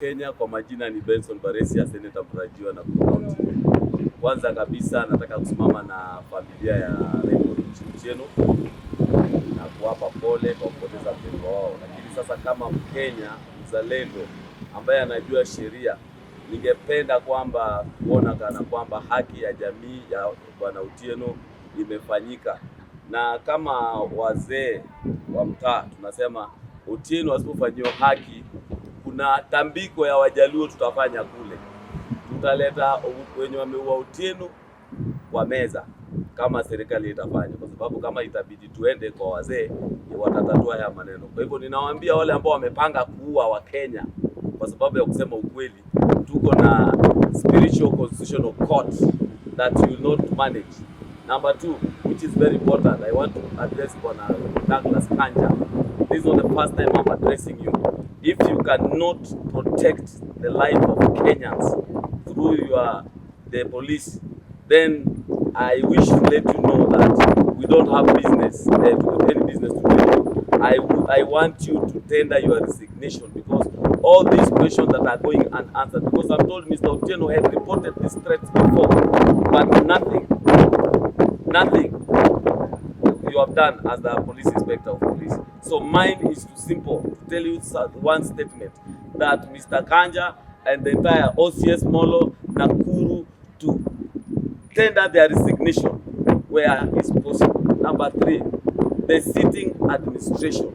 Kenya kwa majina ni Benson Baresi, seneta mtarajiwa na County. Kwanza kabisa nataka kusimama na familia ya Richard Otieno na kuwapa pole kwa kupoteza mpendwa wao. Lakini sasa kama Mkenya mzalendo ambaye anajua sheria, ningependa kwamba kuona kana kwamba haki ya jamii ya Bwana Otieno imefanyika, na kama wazee wa mtaa tunasema Otieno asipofanyiwa haki, kuna tambiko ya Wajaluo tutafanya kule, tutaleta wenye wameua Otieno kwa meza kama serikali itafanya, kwa sababu kama itabidi tuende kwa wazee watatatua haya maneno. Kwa hivyo ninawaambia wale ambao wamepanga kuua wa Kenya kwa sababu ya kusema ukweli, tuko na spiritual constitutional court that you will not manage. Number 2, which is very important, I want to address Bwana Douglas Kanja. This is not the first time I'm addressing you. If you cannot protect the life of Kenyans through the police, then I wish to let you know that we don't have business any business to do. I want you to tender your resignation, because all these questions that are going unanswered, because I'm told Mr. Otieno had reported these threats before, but nothing you have done as the police inspector of police. So mine is too simple to tell you one statement, that Mr. Kanja and the entire OCS Molo Nakuru to tender their resignation where it's possible. Number 3, the sitting administration.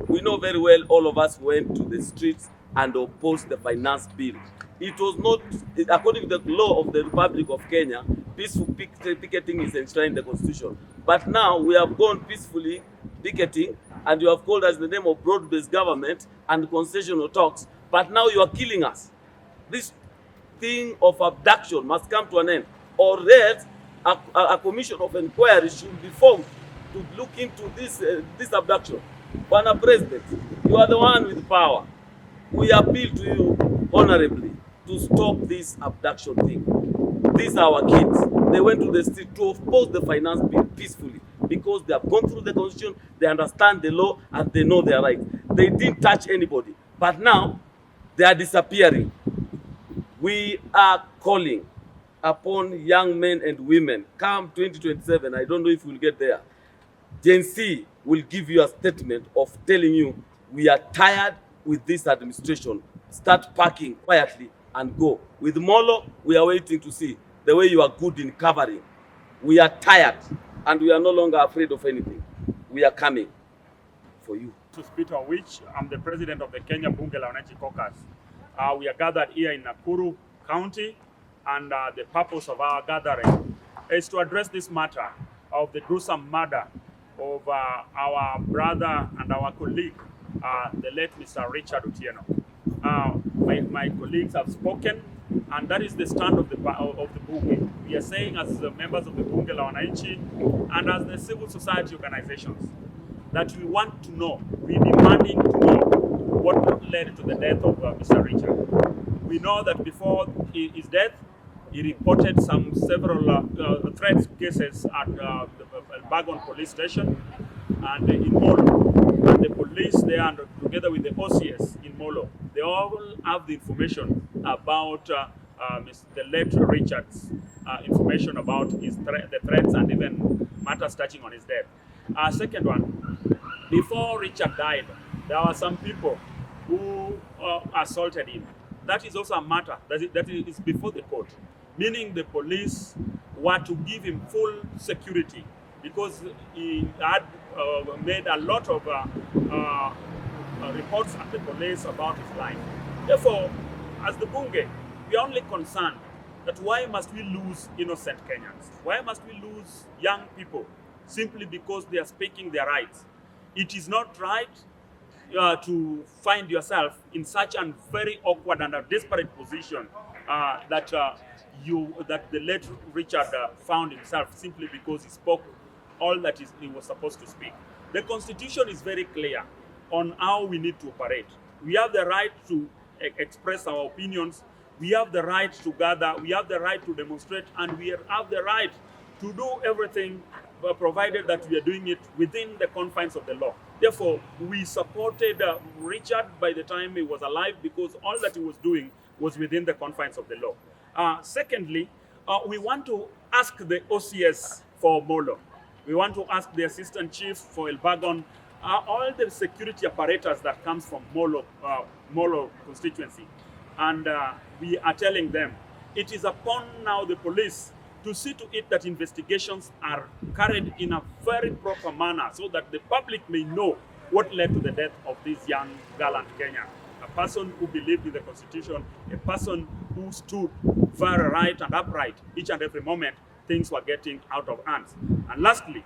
We know very well, all of us went to the streets and opposed the finance bill. It was not, according to the law of the Republic of Kenya, peaceful picketing is enshrined in the Constitution. But now we have gone peacefully picketing, and you have called us the name of broad-based government and concessional talks, but now you are killing us. This thing of abduction must come to an end, or else a commission of inquiry should be formed to look into this abduction. Bwana President, you are the one with power. We appeal to you honorably to stop this abduction thing. These are our kids. They went to the street to oppose the finance bill peacefully, because they have gone through the constitution, they understand the law, and they know their rights. They didn't touch anybody, but now they are disappearing. We are calling upon young men and women, come 2027, I don't know if we'll get there, Gen Z will give you a statement of telling you, we are tired with this administration. Start packing quietly and go. With Molo, we are waiting to see the way you are good in covering. We are tired and we are no longer afraid of anything. We are coming for you. To speak on which I'm the president of the Kenya Bunge la Wananchi Caucus. We are gathered here in Nakuru County, and the purpose of our gathering is to address this matter of the gruesome murder of our brother and our colleague, the late Mr. Richard Otieno. My colleagues have spoken, and that is the stand of the Bunge. We are saying, as the members of the Bunge la Wananchi and as the civil society organizations, that we want to know, we're demanding to know what led to the death of Mr. Richard. We know that before his death, he reported several threat cases at the Bagon police station and in Molo. And the police there, and together with the OCS in Molo, they all have the information about the late Richard's information about the threats and even matters touching on his death. Second one, before Richard died, there were some people who assaulted him. That is also a matter that is before the court, meaning the police were to give him full security because he had made a lot of reports at the police about his life. Therefore, as the Bunge, we are only concerned that why must we lose innocent Kenyans? Why must we lose young people simply because they are speaking their rights? It is not right to find yourself in such a very awkward and a desperate position that the late Richard found himself simply because he spoke all that he was supposed to speak. The Constitution is very clear on how we need to operate. We have the right to express our opinions. We have the right to gather. We have the right to demonstrate, and we have the right to do everything, provided that we are doing it within the confines of the law. Therefore, we supported Richard by the time he was alive because all that he was doing was within the confines of the law. Secondly, we want to ask the OCS for Molo. We want to ask the Assistant Chief for Elbagon, all the security apparatus that comes from Molo constituency. And we are telling them, it is upon now the police to see to it that investigations are carried in a very proper manner so that the public may know what led to the death of this young girl in Kenya. A person who believed in the Constitution, a person who stood very right and upright each and every moment things were getting out of hands. And lastly,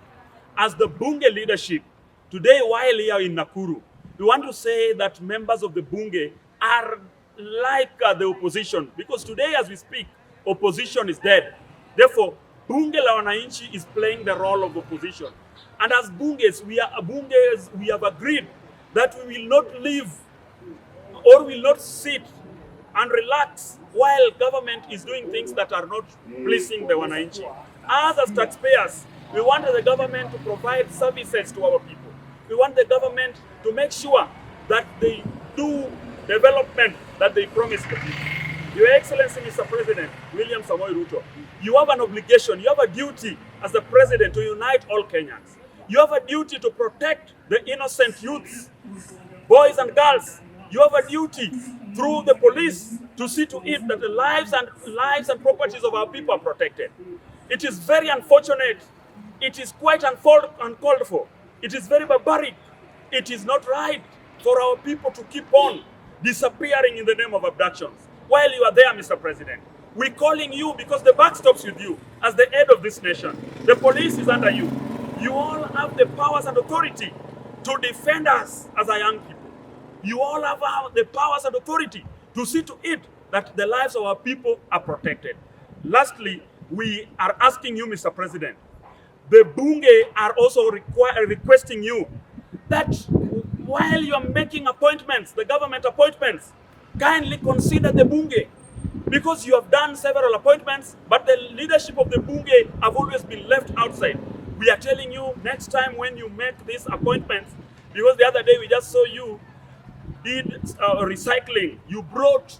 as the Bunge leadership, today while here in Nakuru, we want to say that members of the Bunge are like the opposition, because today as we speak, opposition is dead. Therefore, Bunge la Wananchi is playing the role of opposition. And as Bunges, we have agreed that we will not leave or will not sit and relax while government is doing things that are not pleasing the Wananchi. As taxpayers, we want the government to provide services to our people. We want the government to make sure that they do development that they promise the people. Your Excellency, Mr. President, William Samoei Ruto, you have an obligation, you have a duty as the President to unite all Kenyans. You have a duty to protect the innocent youths, boys and girls. You have a duty through the police to see to it that the lives and properties of our people are protected. It is very unfortunate. It is quite uncalled for. It is very barbaric. It is not right for our people to keep on disappearing in the name of abductions. While you are there, Mr. President, we're calling you because the buck stops with you as the head of this nation. The police is under you. You all have the powers and authority to defend us as a young people. You all have the powers and authority to see to it that the lives of our people are protected. Lastly, we are asking you, Mr. President, the Bunge are also requesting you that while you are making appointments, the government appointments, kindly consider the Bunge, because you have done several appointments, but the leadership of the Bunge have always been left outside. We are telling you next time when you make these appointments, because the other day we just saw you did recycling. You brought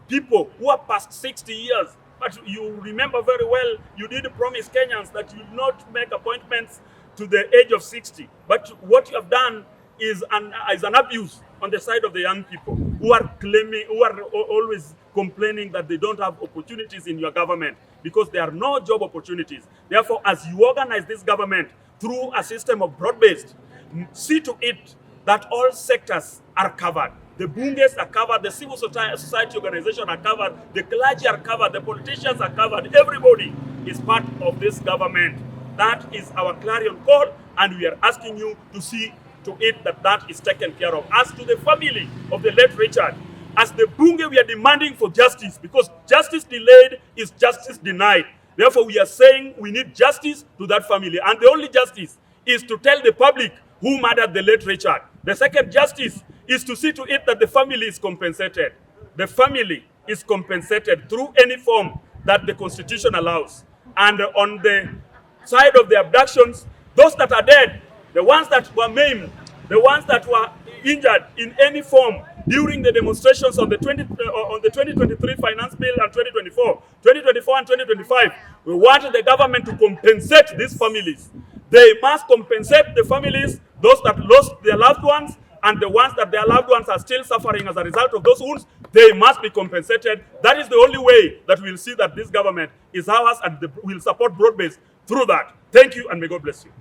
people who are past 60 years, but you remember very well, you did promise Kenyans that you will not make appointments to the age of 60. But what you have done is an abuse on the side of the young people who are always complaining that they don't have opportunities in your government because there are no job opportunities. Therefore, as you organize this government through a system of broad-based, see to it that all sectors are covered. The Bunges are covered, the civil society organizations are covered, the clergy are covered, the politicians are covered. Everybody is part of this government. That is our clarion call, and we are asking you to see to it that that is taken care of. As to the family of the late Richard, as the Bunge, we are demanding for justice, because justice delayed is justice denied. Therefore, we are saying we need justice to that family. And the only justice is to tell the public who murdered the late Richard. The second justice is to see to it that the family is compensated. The family is compensated through any form that the Constitution allows. And on the side of the abductions, those that are dead, the ones that were maimed, the ones that were injured in any form during the demonstrations on the 2023 finance bill and 2024 and 2025, we want the government to compensate these families. They must compensate the families, those that lost their loved ones, and the ones that their loved ones are still suffering as a result of those wounds. They must be compensated. That is the only way that we'll see that this government is ours, and will support broad-based through that. Thank you, and may God bless you.